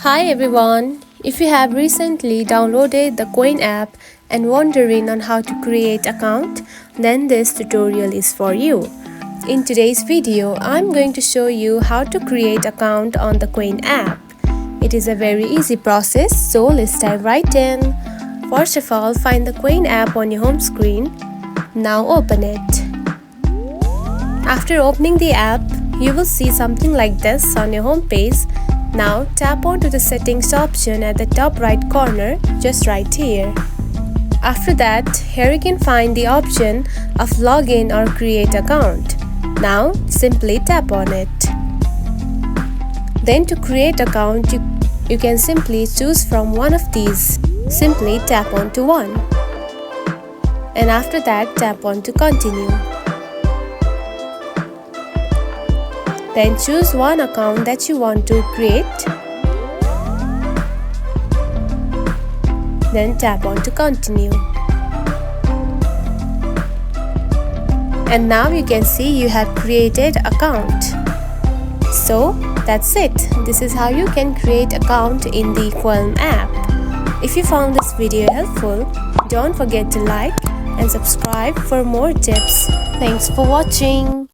Hi everyone! If you have recently downloaded the Qwen app and wondering on how to create account, then this tutorial is for you. In today's video, I'm going to show you how to create account on the Qwen app. It is a very easy process, so let's dive right in. First of all, find the Qwen app on your home screen. Now open it. After opening the app, you will see something like this on your home page. Now tap onto the settings option at the top right corner, just right here. After that, here you can find the option of login or create account. Now simply tap on it. Then to create account, you can simply choose from one of these. Simply tap onto one. And after that, tap on to continue. Then choose one account that you want to create. Then tap on to continue. And now you can see you have created account. So that's it. This is how you can create account in the Qwen app. If you found this video helpful, don't forget to like and subscribe for more tips. Thanks for watching.